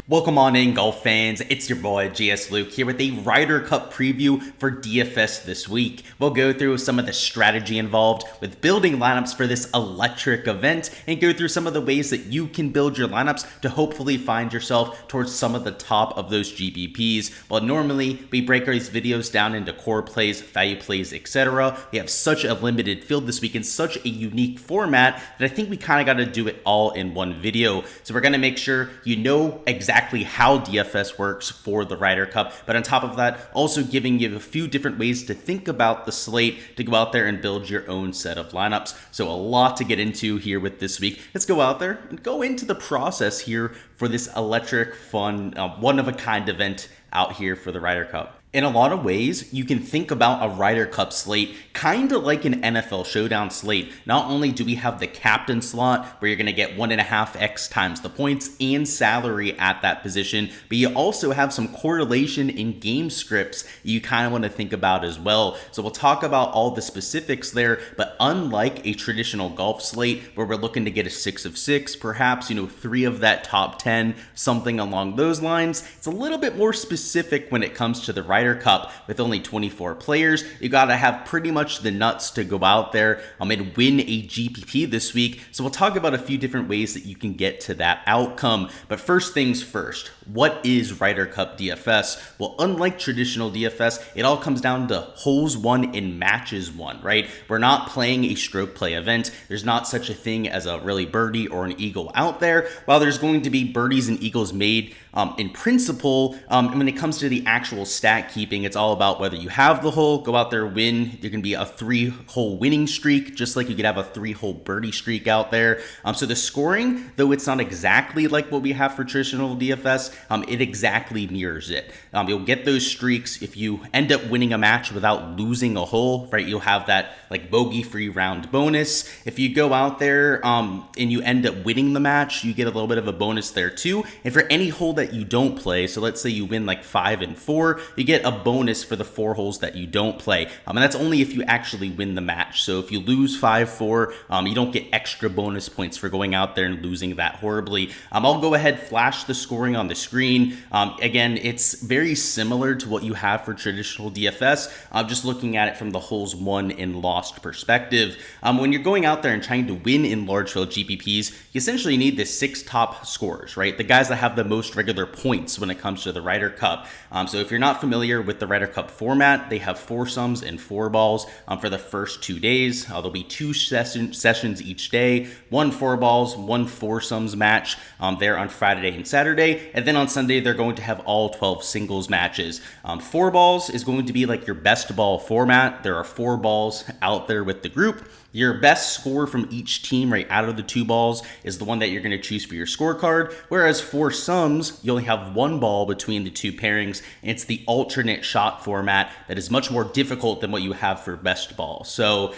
Welcome on in, golf fans. It's your boy Gsluke here with a Ryder Cup preview for DFS this week. We'll go through some of the strategy involved with building lineups for this electric event and go through some of the ways that you can build your lineups to hopefully find yourself towards some of the top of those GPPs. While normally we break these videos down into core plays, value plays, etc., we have such a limited field this week in such a unique format that I think we kind of got to do it all in one video. So we're going to make sure you know exactly how DFS works for the Ryder Cup, but on top of that, also giving you a few different ways to think about the slate to go out there and build your own set of lineups. So a lot to get into here with this week. Let's go out there and go into the process here for this electric, fun, one-of-a-kind event out here for the Ryder Cup. In a lot of ways, you can think about a Ryder Cup slate kind of like an NFL showdown slate. Not only do we have the captain slot where you're going to get 1.5x times the points and salary at that position, but you also have some correlation in game scripts you kind of want to think about as well. So we'll talk about all the specifics there, but unlike a traditional golf slate where we're looking to get a 6 of 6, perhaps, 3 of that top 10, something along those lines, it's a little bit more specific when it comes to the Ryder Cup. With only 24 players, you gotta have pretty much the nuts to go out there and win a GPP this week. So we'll talk about a few different ways that you can get to that outcome. But first things first, what is Ryder Cup DFS? Well, unlike traditional DFS, it all comes down to holes won and matches won, right? We're not playing a stroke play event. There's not such a thing as a really birdie or an eagle out there. While there's going to be birdies and eagles made in principle, and when it comes to the actual stat keeping, it's all about whether you have the hole, go out there, win. There can be a 3-hole winning streak, just like you could have a 3-hole birdie streak out there. So the scoring, though it's not exactly like what we have for traditional DFS, it exactly mirrors it. You'll get those streaks if you end up winning a match without losing a hole, right? You'll have that like bogey-free round bonus. If you go out there and you end up winning the match, you get a little bit of a bonus there too. And for any hole that you don't play, so let's say you win like 5 and 4, you get a bonus for the 4 holes that you don't play. And that's only if you actually win the match. So if you lose 5-4, you don't get extra bonus points for going out there and losing that horribly. I'll go ahead, flash the scoring on the screen. Again, it's very similar to what you have for traditional DFS. Just looking at it from the holes won and lost perspective. When you're going out there and trying to win in large field GPPs, you essentially need the 6 top scorers, right? The guys that have the most regular points when it comes to the Ryder Cup. So if you're not familiar with the Ryder Cup format, they have 4 sums and 4 balls for the first 2 days. There'll be 2 sessions each day, 1 4 balls, 1 4 sums match there on Friday and Saturday. And then on Sunday, they're going to have all 12 singles matches. 4 balls is going to be like your best ball format. There are 4 balls out there with the group. Your best score from each team right out of the 2 balls is the one that you're going to choose for your scorecard. Whereas for sums, you only have 1 ball between the 2 pairings. And it's the alternate shot format that is much more difficult than what you have for best ball. So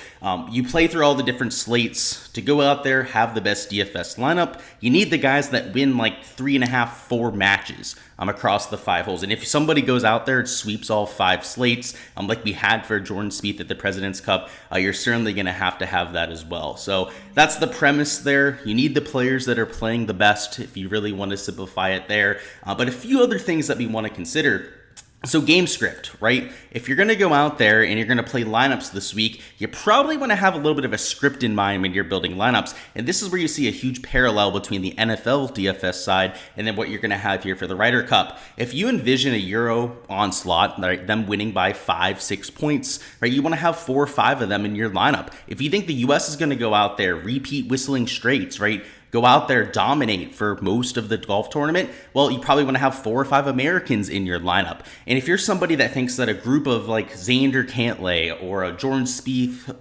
you play through all the different slates to go out there, have the best DFS lineup. You need the guys that win like 3.5, 4 matches across the 5 holes. And if somebody goes out there and sweeps all 5 slates, like we had for Jordan Spieth at the President's Cup, you're certainly going to have that as well. So that's the premise there. You need the players that are playing the best if you really want to simplify it there. But a few other things that we want to consider. So game script, right? If you're going to go out there and you're going to play lineups this week, you probably want to have a little bit of a script in mind when you're building lineups. And this is where you see a huge parallel between the NFL DFS side and then what you're going to have here for the Ryder Cup. If you envision a Euro onslaught, right, them winning by 5-6 points, right, you want to have 4 or 5 of them in your lineup. If you think the US is going to go out there, repeat whistling straights, right, go out there, dominate for most of the golf tournament, well, you probably want to have 4 or 5 Americans in your lineup. And if you're somebody that thinks that a group of like Xander Cantlay or a Jordan Spieth,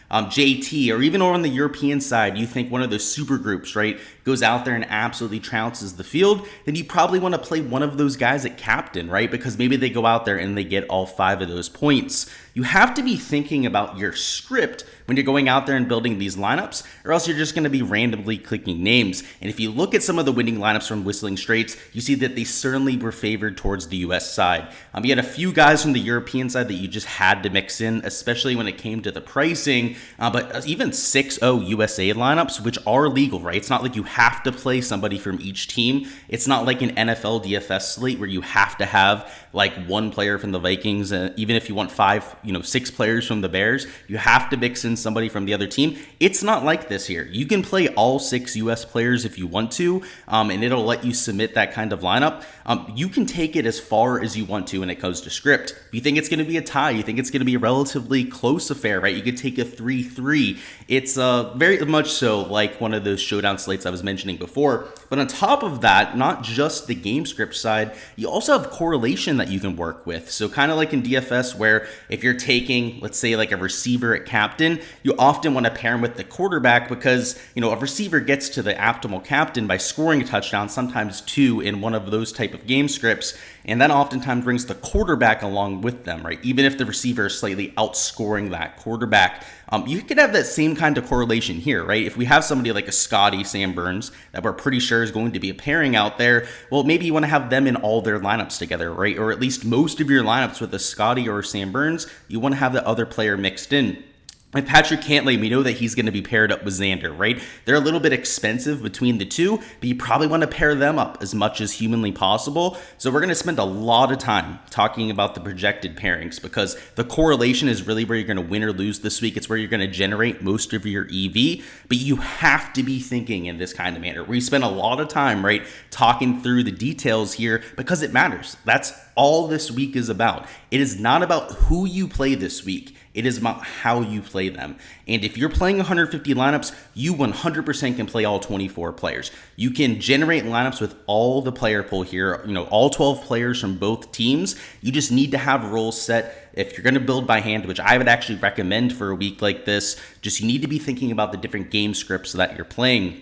JT, or even over on the European side, you think one of those super groups, right, goes out there and absolutely trounces the field, then you probably want to play one of those guys at captain, right? Because maybe they go out there and they get all 5 of those points. You have to be thinking about your script when you're going out there and building these lineups, or else you're just going to be randomly clicking names. And if you look at some of the winning lineups from Whistling Straits, you see that they certainly were favored towards the US side. You had a few guys from the European side that you just had to mix in, especially when it came to the pricing, but even 6-0 USA lineups, which are legal, right? It's not like you have to play somebody from each team. It's not like an NFL DFS slate where you have to have like one player from the Vikings. Even if you want 6 players from the Bears, you have to mix in somebody from the other team. It's not like this here. You can play all 6 US players if you want to, and it'll let you submit that kind of lineup. You can take it as far as you want to when it comes to script. If you think it's going to be a tie, you think it's going to be a relatively close affair, right? You could take a 3-3. It's very much so like one of those showdown slates I was mentioning before. But on top of that, not just the game script side, you also have correlation that you can work with. So kind of like in DFS, where if you're taking, let's say, like a receiver at captain, you often want to pair him with the quarterback because, a receiver gets to the optimal captain by scoring a touchdown, sometimes 2 in one of those type of game scripts. And that oftentimes brings the quarterback along with them, right? Even if the receiver is slightly outscoring that quarterback. You could have that same kind of correlation here, right? If we have somebody like a Scotty Sam Burns that we're pretty sure is going to be a pairing out there, well, maybe you want to have them in all their lineups together, right? Or at least most of your lineups with a Scotty or a Sam Burns, you want to have the other player mixed in. With Patrick Cantlay, we know that he's going to be paired up with Xander, right? They're a little bit expensive between the two, but you probably want to pair them up as much as humanly possible. So we're going to spend a lot of time talking about the projected pairings because the correlation is really where you're going to win or lose this week. It's where you're going to generate most of your EV, but you have to be thinking in this kind of manner. We spend a lot of time, right, talking through the details here because it matters. That's all this week is about. It is not about who you play this week. It is about how you play them. And if you're playing 150 lineups, you 100% can play all 24 players. You can generate lineups with all the player pool here, all 12 players from both teams. You just need to have roles set. If you're going to build by hand, which I would actually recommend for a week like this, just you need to be thinking about the different game scripts that you're playing.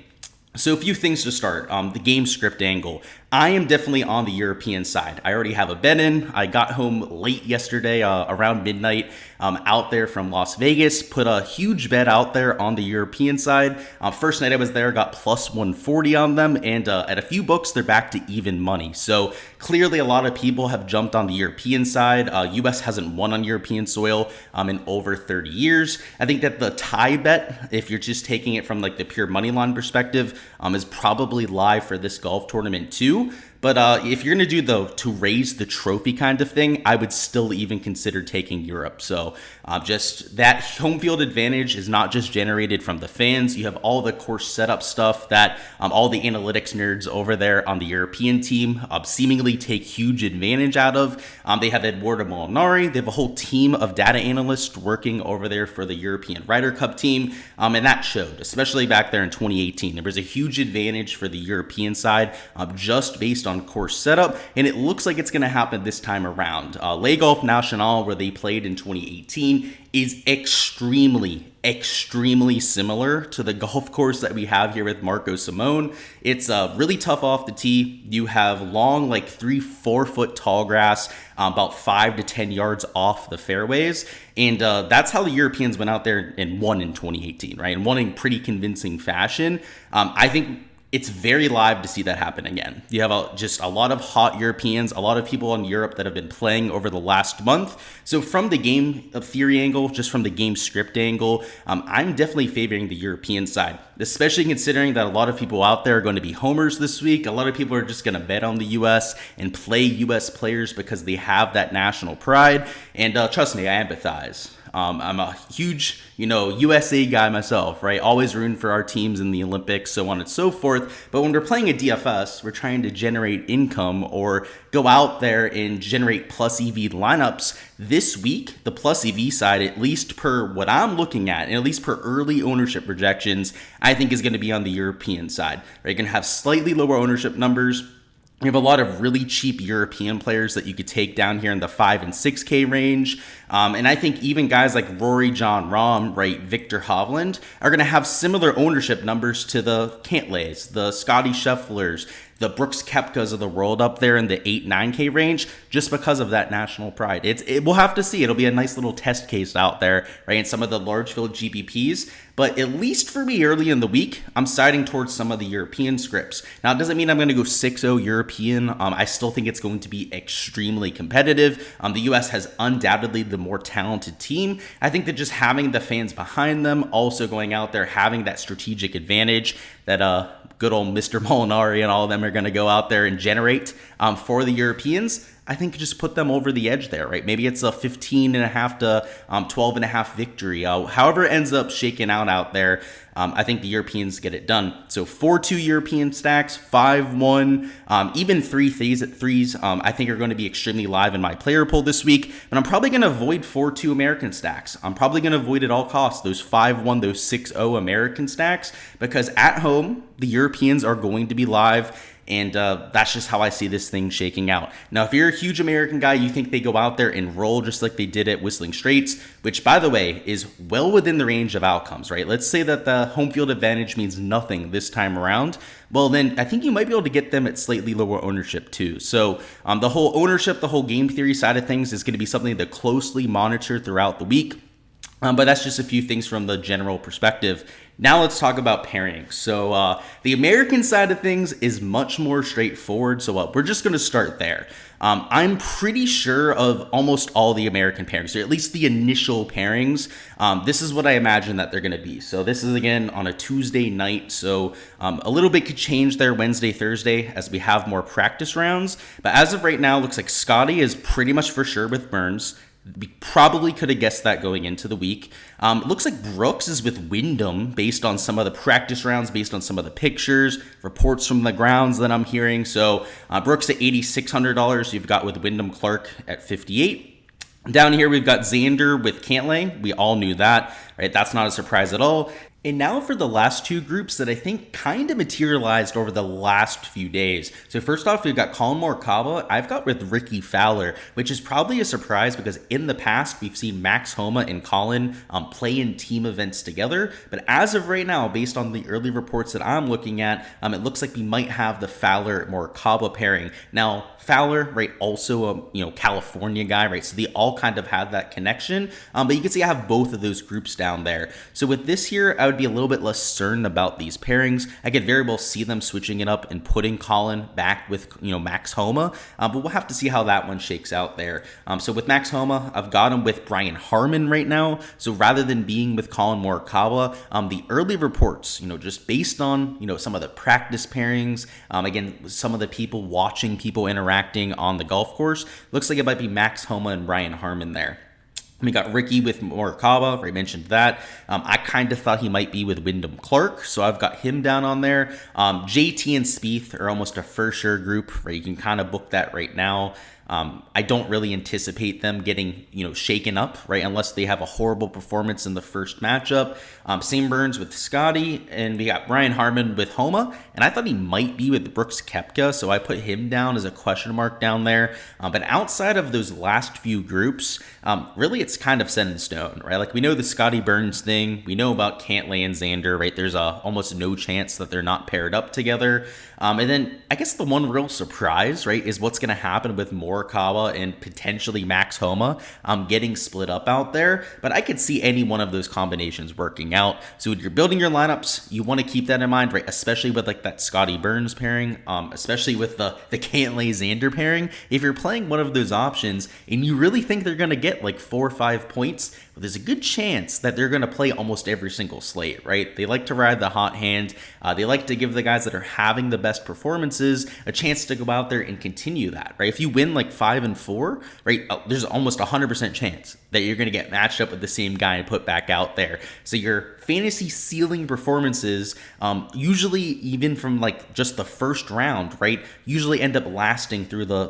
So a few things to start. The game script angle. I am definitely on the European side. I already have a bet in. I got home late yesterday around midnight out there from Las Vegas. Put a huge bet out there on the European side. First night I was there, got plus 140 on them. And at a few books, they're back to even money. So clearly a lot of people have jumped on the European side. US hasn't won on European soil in over 30 years. I think that the tie bet, if you're just taking it from like the pure money line perspective, is probably live for this golf tournament too. But if you're going to do to raise the trophy kind of thing, I would still even consider taking Europe. So just that home field advantage is not just generated from the fans. You have all the course setup stuff that all the analytics nerds over there on the European team seemingly take huge advantage out of. They have Eduardo Molinari. They have a whole team of data analysts working over there for the European Ryder Cup team. And that showed, especially back there in 2018. There was a huge advantage for the European side just based on course setup, and it looks like it's going to happen this time around. Le Golf National, where they played in 2018, is extremely similar to the golf course that we have here with Marco Simone. It's really tough off the tee. You have long, like 3-4 foot tall grass, about 5 to 10 yards off the fairways. And that's how the Europeans went out there and won in 2018, right? And won in pretty convincing fashion. I think it's very live to see that happen again. You have just a lot of hot Europeans, a lot of people in Europe that have been playing over the last month. So from the game theory angle, just from the game script angle, I'm definitely favoring the European side, especially considering that a lot of people out there are going to be homers this week. A lot of people are just going to bet on the US and play US players because they have that national pride. And trust me, I empathize. I'm a huge, USA guy myself, right? Always rooting for our teams in the Olympics, so on and so forth. But when we're playing a DFS, we're trying to generate income or go out there and generate plus EV lineups. This week, the plus EV side, at least per what I'm looking at, and at least per early ownership projections, I think is going to be on the European side. Right? You're going to have slightly lower ownership numbers. We have a lot of really cheap European players that you could take down here in the 5 and 6K range. And I think even guys like Rory John Rahm, right, Victor Hovland, are going to have similar ownership numbers to the Cantlays, the Scotty Schefflers, the Brooks Koepkas of the world up there in the 8-9K range, just because of that national pride. We'll have to see. It'll be a nice little test case out there, right, in some of the large field GPPs. But at least for me early in the week, I'm siding towards some of the European scripts. Now, it doesn't mean I'm going to go 6-0 European. I still think it's going to be extremely competitive. The US has undoubtedly the more talented team. I think that just having the fans behind them, also going out there, having that strategic advantage that good old Mr. Molinari and all of them are going to go out there and generate for the Europeans, I think just put them over the edge there, right? Maybe it's a 15.5 to 12.5 victory. However it ends up shaking out there, I think the Europeans get it done. So 4-2 European stacks, 5-1, even 3-3s, I think are going to be extremely live in my player pool this week. But I'm probably going to avoid 4-2 American stacks. I'm probably going to avoid at all costs those 5-1, those 6-0 American stacks, because at home, the Europeans are going to be live. And that's just how I see this thing shaking out. Now, if you're a huge American guy, you think they go out there and roll just like they did at Whistling Straits, which, by the way, is well within the range of outcomes, right? Let's say that the home field advantage means nothing this time around. Well, then I think you might be able to get them at slightly lower ownership too. So the whole ownership, the whole game theory side of things is going to be something to closely monitor throughout the week. But that's just a few things from the general perspective. Now let's talk about pairings. So the American side of things is much more straightforward. So we're just going to start there. I'm pretty sure of almost all the American pairings, or at least the initial pairings. This is what I imagine that they're going to be. So this is, again, on a Tuesday night. So a little bit could change there Wednesday, Thursday, as we have more practice rounds. But as of right now, it looks like Scotty is pretty much for sure with Burns. We probably could have guessed that going into the week. It looks like Brooks is with Wyndham based on some of the practice rounds, based on some of the pictures, reports from the grounds that I'm hearing. So Brooks at $8,600. You've got with Wyndham Clark at $58. Down here, we've got Xander with Cantlay. We all knew that, right? That's not a surprise at all. And now for the last two groups that I think kind of materialized over the last few days. So first off, we've got Collin Morikawa. I've got with Ricky Fowler, which is probably a surprise because in the past, we've seen Max Homa and Collin play in team events together. But as of right now, based on the early reports that I'm looking at, it looks like we might have the Fowler-Morikawa pairing. Now, Fowler, right, also a California guy, right? So they all kind of had that connection. But you can see I have both of those groups down there. So with this here, I would be a little bit less certain about these pairings. I could very well see them switching it up and putting Collin back with Max Homa. But we'll have to see how that one shakes out there. So with Max Homa, I've got him with Brian Harman right now. So rather than being with Collin Morikawa, the early reports, just based on some of the practice pairings, again, some of the people watching people interacting on the golf course, looks like it might be Max Homa and Brian Harman there. We got Ricky with Morikawa, I mentioned that. I kind of thought he might be with Wyndham Clark, so I've got him down on there. JT and Spieth are almost a for sure group, right? You can kind of book that right now. I don't really anticipate them getting, shaken up, right? Unless they have a horrible performance in the first matchup. Same Burns with Scotty, and we got Brian Harman with Homa, and I thought he might be with Brooks Koepka, so I put him down as a question mark down there. But outside of those last few groups, really it's kind of set in stone, right? Like we know the Scotty Burns thing, we know about Cantlay and Xander, right? There's almost no chance that they're not paired up together. And then I guess the one real surprise, right, is what's going to happen with Morikawa and potentially Max Homa getting split up out there. But I could see any one of those combinations working out. So when you're building your lineups, you want to keep that in mind, right? Especially with like that Scotty Burns pairing, especially with the Cantlay Xander pairing. If you're playing one of those options and you really think they're going to get like 4 or 5 points, well, there's a good chance that they're going to play almost every single slate, right? They like to ride the hot hand. They like to give the guys that are having the best performances a chance to go out there and continue that, right? If you win like 5 and 4, right, there's almost 100% chance that you're going to get matched up with the same guy and put back out there. So your fantasy ceiling performances, usually even from like just the first round, right, usually end up lasting through the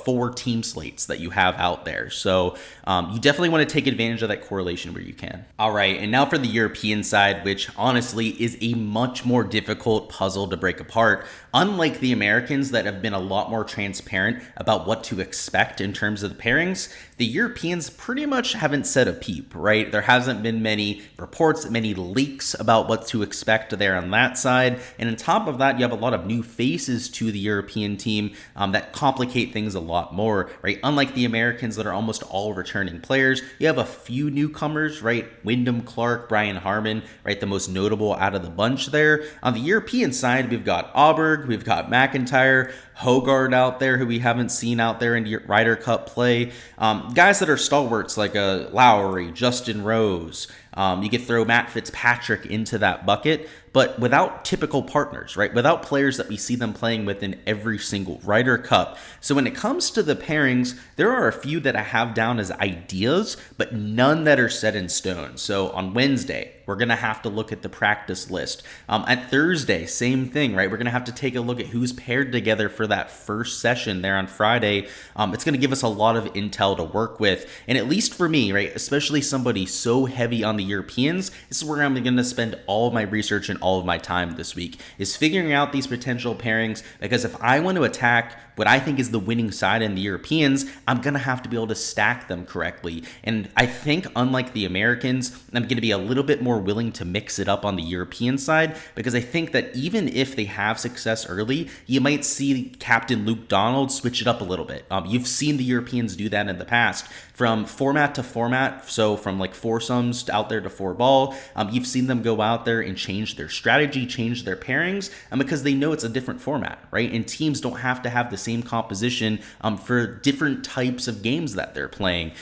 4 team slates that you have out there. So you definitely want to take advantage of that correlation where you can. All right, and now for the European side, which honestly is a much more difficult puzzle to break apart. Unlike the Americans that have been a lot more transparent about what to expect in terms of the pairings, the Europeans pretty much haven't said a peep, right? There hasn't been many reports, many leaks about what to expect there on that side. And on top of that, you have a lot of new faces to the European team that complicate things a lot more, right? Unlike the Americans that are almost all returning players, you have a few newcomers, right? Wyndham Clark, Brian Harman, right? The most notable out of the bunch there. On the European side, we've got Auberg, we've got McIntyre, Hogard out there, who we haven't seen out there in Ryder Cup play. Guys that are stalwarts like Lowry, Justin Rose. You could throw Matt Fitzpatrick into that bucket. but without typical partners, right? Without players that we see them playing with in every single Ryder Cup. So when it comes to the pairings, there are a few that I have down as ideas, but none that are set in stone. So on Wednesday, we're going to have to look at the practice list. At Thursday, same thing, right? We're going to have to take a look at who's paired together for that first session there on Friday. It's going to give us a lot of intel to work with. And at least for me, right, especially somebody so heavy on the Europeans, this is where I'm going to spend all of my research and all of my time this week, is figuring out these potential pairings. Because if I want to attack what I think is the winning side in the Europeans, I'm going to have to be able to stack them correctly. And I think, unlike the Americans, I'm going to be a little bit more willing to mix it up on the European side, because I think that even if they have success early, you might see Captain Luke Donald switch it up a little bit. You've seen the Europeans do that in the past, from format to format. So from like foursomes out there to four ball, you've seen them go out there and change their strategy, change their pairings, because they know it's a different format, right? And teams don't have to have the same composition for different types of games that they're playing.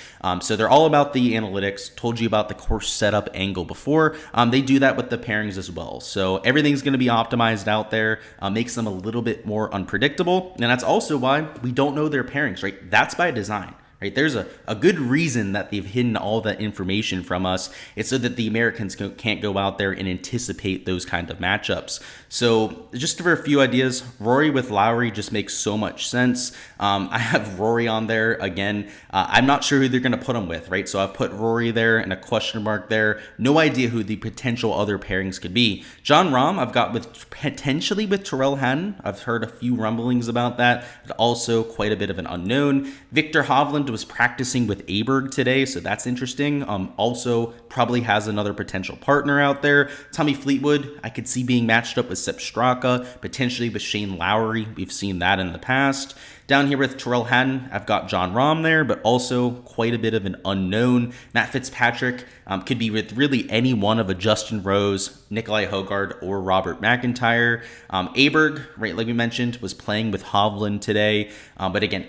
So they're all about the analytics. Told you about the course setup angle before. They do that with the pairings as well. So everything's going to be optimized out there, makes them a little bit more unpredictable. And that's also why we don't know their pairings, right? That's by design. Right? There's a good reason that they've hidden all that information from us. It's so that the Americans can't go out there and anticipate those kind of matchups. So just for a few ideas, Rory with Lowry just makes so much sense. I have Rory on there again. I'm not sure who they're going to put him with, right? So I've put Rory there and a question mark there. No idea who the potential other pairings could be. Jon Rahm, I've got potentially with Tyrrell Hatton. I've heard a few rumblings about that, but also quite a bit of an unknown. Viktor Hovland was practicing with Aberg today, so that's interesting. Also probably has another potential partner out there. Tommy Fleetwood, I could see being matched up with Sepp Straka, potentially with Shane Lowry. We've seen that in the past. Down here with Tyrrell Hatton, I've got Jon Rahm there, but also quite a bit of an unknown. Matt Fitzpatrick could be with really any one of a Justin Rose, Nicolai Højgaard, or Robert McIntyre. Aberg, right, like we mentioned, was playing with Hovland today. But again,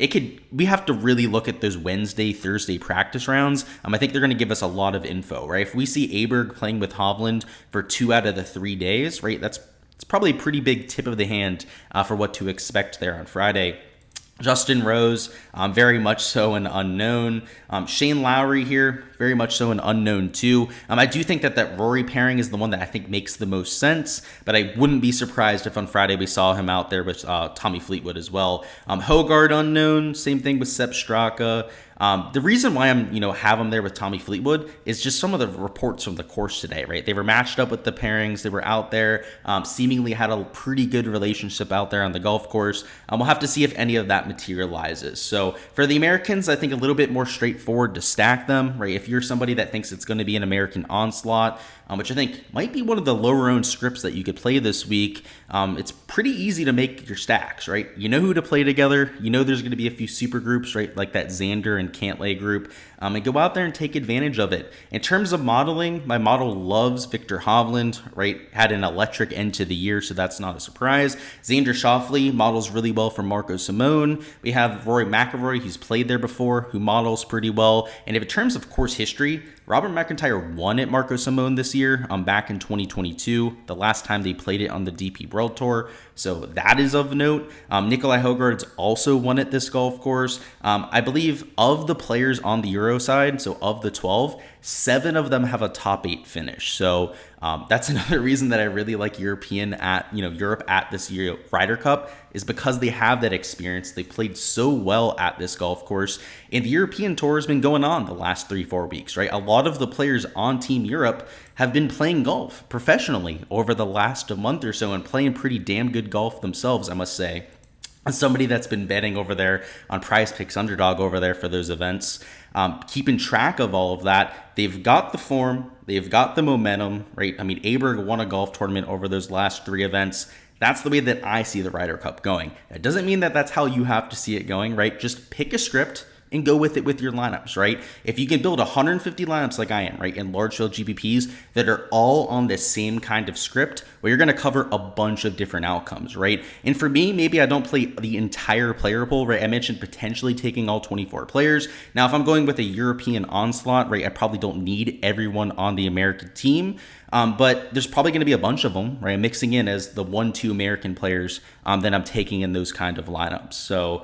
we have to really look at those Wednesday, Thursday practice rounds. I think they're going to give us a lot of info, right? If we see Aberg playing with Hovland for 2 out of the 3 days, right, it's probably a pretty big tip of the hand for what to expect there on Friday. Justin Rose, very much so an unknown. Shane Lowry here, very much so an unknown too. I do think that Rory pairing is the one that I think makes the most sense, but I wouldn't be surprised if on Friday we saw him out there with Tommy Fleetwood as well. Højgaard unknown, same thing with Sepp Straka. The reason why I'm, have him there with Tommy Fleetwood is just some of the reports from the course today, right? They were matched up with the pairings. They were out there, seemingly had a pretty good relationship out there on the golf course. We'll have to see if any of that materializes. So for the Americans, I think a little bit more straightforward to stack them, right? If you're somebody that thinks it's going to be an American onslaught, which I think might be one of the lower owned scripts that you could play this week, it's pretty easy to make your stacks, right? You know who to play together. You know there's going to be a few super groups, right? Like that Xander and Cantlay group, and go out there and take advantage of it. In terms of modeling, my model loves Viktor Hovland, right? Had an electric end to the year, so that's not a surprise. Xander Schauffele models really well for Marco Simone. We have Rory McIlroy, who's played there before, who models pretty well. And in terms of course history, Robert McIntyre won at Marco Simone this year, back in 2022, the last time they played it on the DP World Tour. So that is of note. Nicolai Højgaard's also won at this golf course. I believe of the players on the Euro side, so of the 12, 7 of them have a top 8 finish. So that's another reason that I really like Europe at this year Ryder Cup, is because they have that experience. They played so well at this golf course, and the European Tour has been going on the last 3-4 weeks, right? A lot of the players on Team Europe have been playing golf professionally over the last month or so and playing pretty damn good golf themselves, I must say. As somebody that's been betting over there on Prize Picks Underdog over there for those events, keeping track of all of that, they've got the form, they've got the momentum, right? I mean, Aberg won a golf tournament over those last 3 events. That's the way that I see the Ryder Cup going. It doesn't mean that that's how you have to see it going, right? Just pick a script and go with it with your lineups, right? If you can build 150 lineups like I am, right, in large field GPPs that are all on the same kind of script, well, you're going to cover a bunch of different outcomes, right? And for me, maybe I don't play the entire player pool, right? I mentioned potentially taking all 24 players. Now, if I'm going with a European onslaught, right, I probably don't need everyone on the American team. But there's probably going to be a bunch of them, right? Mixing in as the 1-2 American players that I'm taking in those kind of lineups. So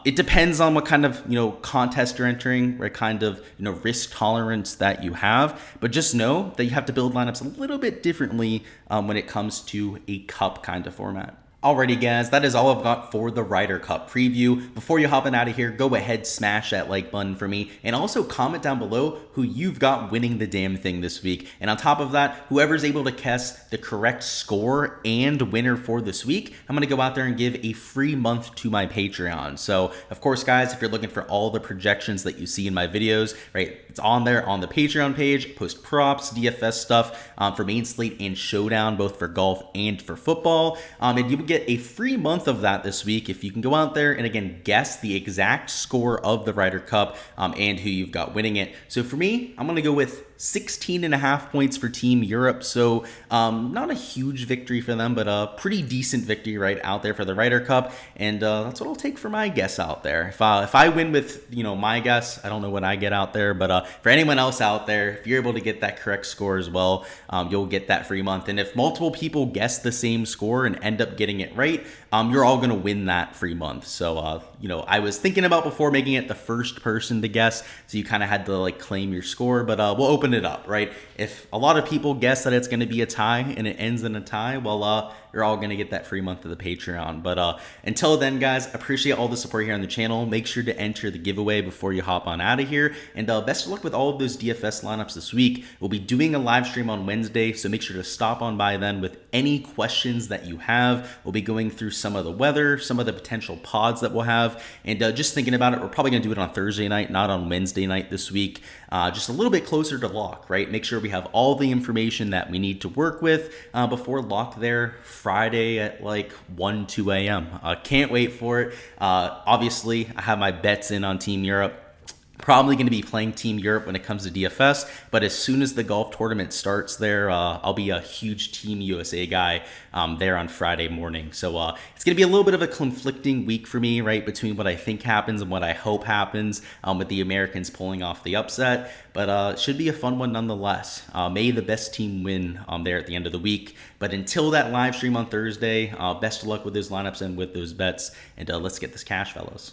it depends on what kind of contest you're entering, right? Kind of risk tolerance that you have. But just know that you have to build lineups a little bit differently when it comes to a cup kind of format. Alrighty guys, that is all I've got for the Ryder Cup preview. Before you hopping out of here, go ahead, smash that like button for me, and also comment down below who you've got winning the damn thing this week. And on top of that, whoever's able to guess the correct score and winner for this week, I'm gonna go out there and give a free month to my Patreon. So of course guys, if you're looking for all the projections that you see in my videos, right, it's on there on the Patreon page, post props, DFS stuff for main slate and showdown, both for golf and for football. And you will get a free month of that this week if you can go out there and again guess the exact score of the Ryder Cup and who you've got winning it. So for me, I'm gonna go with 16.5 points for Team Europe. So not a huge victory for them, but a pretty decent victory right out there for the Ryder Cup. And that's what I'll take for my guess out there. If I win with my guess, I don't know what I get out there, but for anyone else out there, if you're able to get that correct score as well, you'll get that free month. And if multiple people guess the same score and end up getting it right, you're all gonna win that free month. So I was thinking about before making it the first person to guess, so you kind of had to like claim your score, but we'll open it up, right? If a lot of people guess that it's going to be a tie and it ends in a tie, well, you're all going to get that free month of the Patreon. But until then, guys, appreciate all the support here on the channel. Make sure to enter the giveaway before you hop on out of here. And best of luck with all of those DFS lineups this week. We'll be doing a live stream on Wednesday, so make sure to stop on by then with any questions that you have. We'll be going through some of the weather, some of the potential pods that we'll have. And just thinking about it, we're probably going to do it on Thursday night, not on Wednesday night this week. Just a little bit closer to lock, right? Make sure we have all the information that we need to work with before lock there Friday at like 1, 2 a.m. Can't wait for it. Obviously, I have my bets in on Team Europe. Probably going to be playing Team Europe when it comes to DFS, but as soon as the golf tournament starts there, I'll be a huge Team USA guy there on Friday morning. So it's going to be a little bit of a conflicting week for me, right, between what I think happens and what I hope happens with the Americans pulling off the upset, but it should be a fun one nonetheless. May the best team win there at the end of the week, but until that live stream on Thursday, best of luck with those lineups and with those bets, and let's get this cash, fellas.